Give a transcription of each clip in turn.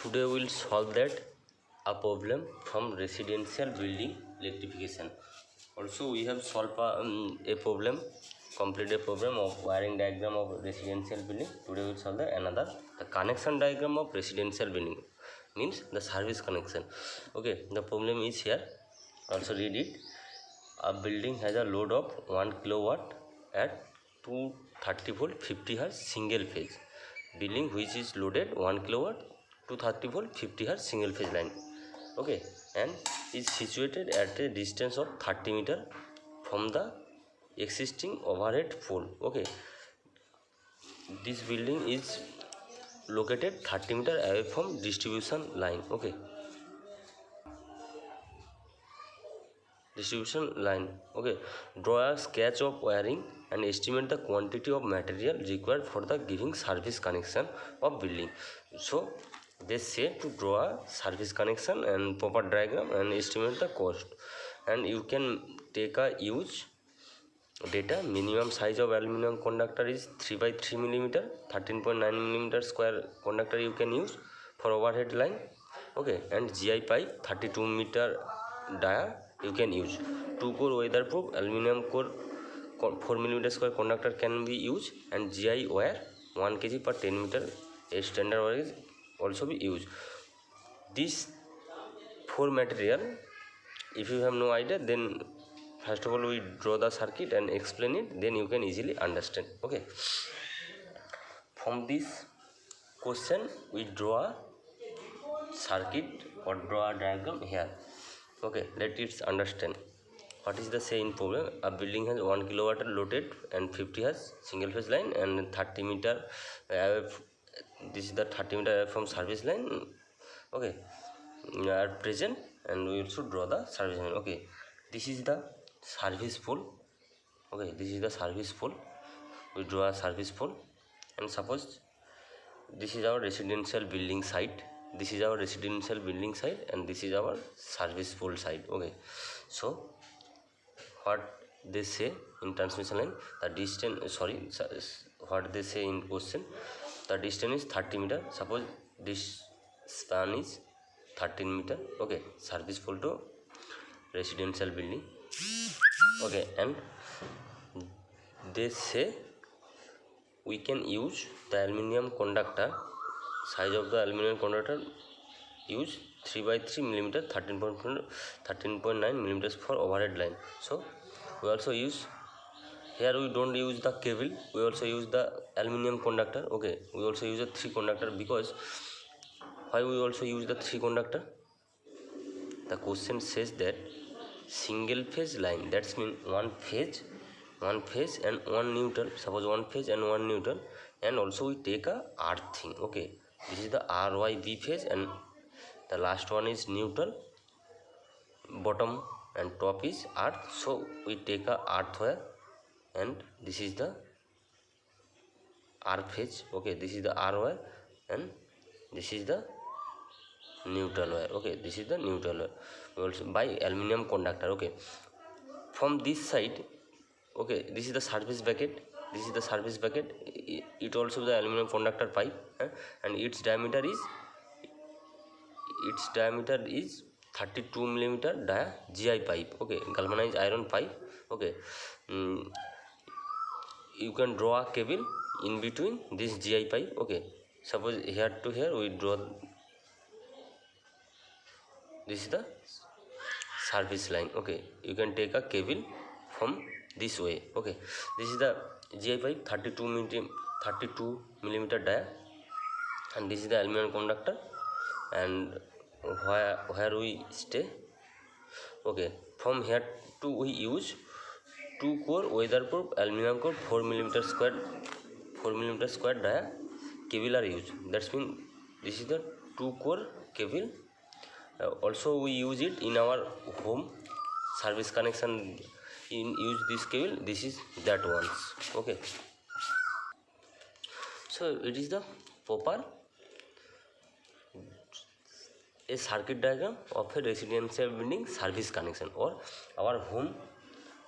Today we'll solve that a problem from residential building electrification. Also we have solved a problem, complete a problem of wiring diagram of residential building. Today we'll solve the connection diagram of residential building, means the service connection. Okay, the problem is here. Also read it. A building has a load of 1 kilowatt at 230 volt 50 hertz single phase. Building which is loaded 1 kilowatt 230 volt 50 hertz single phase line. Okay, and is situated at a distance of 30 meter from the existing overhead pole. Okay, this building is located 30 meter away from distribution line. Okay, distribution line. Okay, draw a sketch of wiring and estimate the quantity of material required for the giving service connection of building. So they say to draw a service connection and proper diagram and estimate the cost, and you can take a use data. Minimum size of aluminum conductor is 3 by 3 millimeter, 13.9 millimeter square conductor you can use for overhead line. Okay, and GI pipe 32 meter dia you can use. 2 core weatherproof aluminum core 4 millimeter square conductor can be used, and GI wire 1 kg per 10 meter a standard wire is also be used. This 4 material, if you have no idea, then first of all we draw the circuit and explain it, then you can easily understand. Okay, from this question we draw a circuit or draw a diagram here. Okay, let us understand what is the say in problem. A building has 1 kilowatt loaded and 50 has single phase line and 30 meter this is the 30 meter from service line. Okay, are present, and we also draw the service line. Okay, this is the service pole. Okay, this is the service pole. We draw a service pole, and suppose this is our residential building site. This is our residential building site, and this is our service pole site. Okay, so what they say in transmission line, the distance, what they say in question, the distance is 30 meter. Suppose this span is 13 meter. Okay, service pole to residential building. Okay, and they say we can use the aluminum conductor, size of the aluminum conductor use 3 by 3 millimeter, 13.9 millimeters for overhead line. So we also use here, we don't use the cable, we also use the aluminum conductor. Okay, we also use a 3 conductor. Because why we also use the 3 conductor? The question says that single phase line, that's mean one phase and one neutral. Suppose one phase and one neutral, and also we take a earthing. Okay, this is the RYB phase, and the last one is neutral, bottom and top is earth. So we take a earth wire, and this is the R phase. Okay, this is the R wire, and this is the neutral wire. Okay, this is the neutral wire. We also by aluminum conductor. Okay, from this side, okay, this is the service bracket. This is the service bracket. It also the aluminum conductor pipe, and its diameter is 32 millimeter dia GI pipe. Okay, galvanized iron pipe. Okay, you can draw a cable in between this GI pipe. Okay, suppose here to here we draw. This is the service line. Okay, you can take a cable from this way. Okay, this is the GI pipe 32 millimeter dia, and this is the aluminum conductor, and where we stay. Okay, from here to we use 2 core weatherproof aluminum core 4 millimeter square dia cable are used. That's mean this is the 2 core cable. Also we use it in our home service connection. In use this cable, this is that ones. Okay, so it is the proper a circuit diagram of a residential building service connection, or our home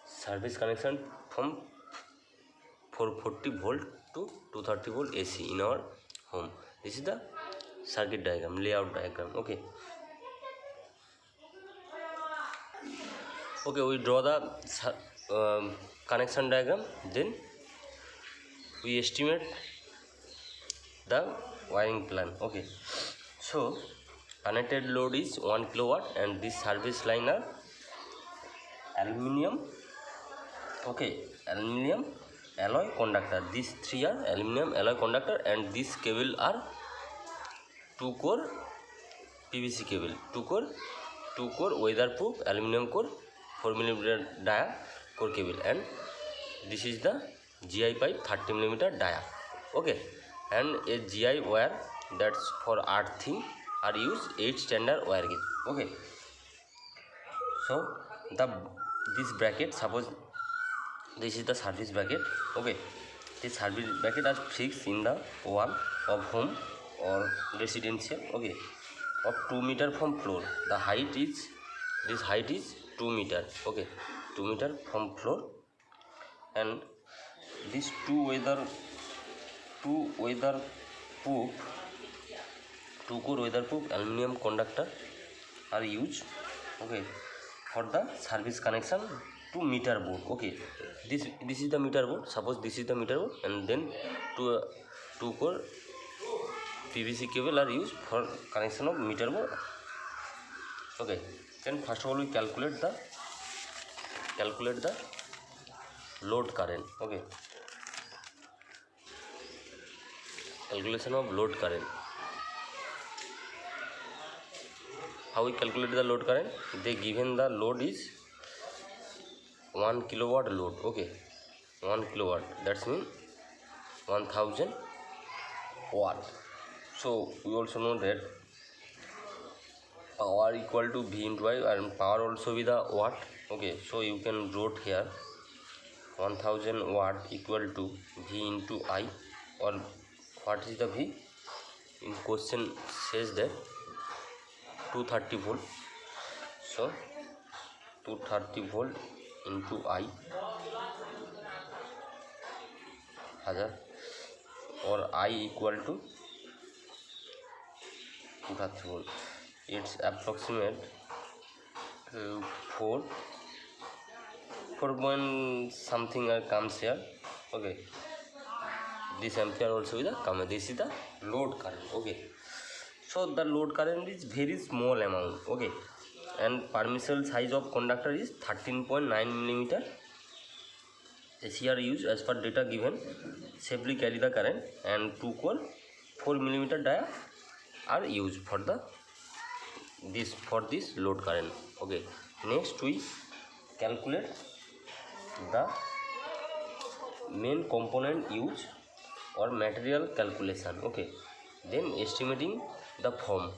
service connection from 440 volt to 230 volt AC in our home. This is the circuit diagram, layout diagram. Okay, we draw the connection diagram, then we estimate the wiring plan. Okay, so connected load is 1 kilowatt and this service line are aluminium, aluminium alloy conductor. These three are aluminium alloy conductor and this cable are 2 core PVC cable, 2 core weatherproof aluminum core 4 mm dia core cable, and this is the GI pipe 30 mm dia. Okay, and a GI wire that's for earthing are used 8 standard wire gauge. Okay, so this bracket, suppose this is the service bracket. Okay, this service bracket are fixed in the wall of home or residential. Okay, of 2 meter from floor. The height is, this height is 2 meter. Okay, 2 meter from floor, and these two core weatherproof aluminum conductor are used. Okay, for the service connection to meter board. Okay, this is the meter board. Suppose this is the meter board, and then two core PVC cable are used for connection of meter board. Okay, then first of all we calculate the load current. Okay, calculation of load current. How we calculate the load current? They given the load is 1 kilowatt load. Okay, 1 kilowatt, that's mean 1000 watt. So we also know that power equal to V into I, and power also with the watt. Okay, so you can wrote here 1000 watt equal to V into I, or what is the V? In question says that 230 volt. So 230 volt into I हजार, or I equal to 230 volt. It's approximate 4 point something comes here. Okay, this ampere also with the come. This is the load current. Okay, so the load current is very small amount. Okay, and permissible size of conductor is 13.9 millimeter. SCR used as per data given safely carry the current, and 2 core 4 millimeter dia are used for this load current. Okay, next we calculate the main component used or material calculation. Okay, then estimating the form.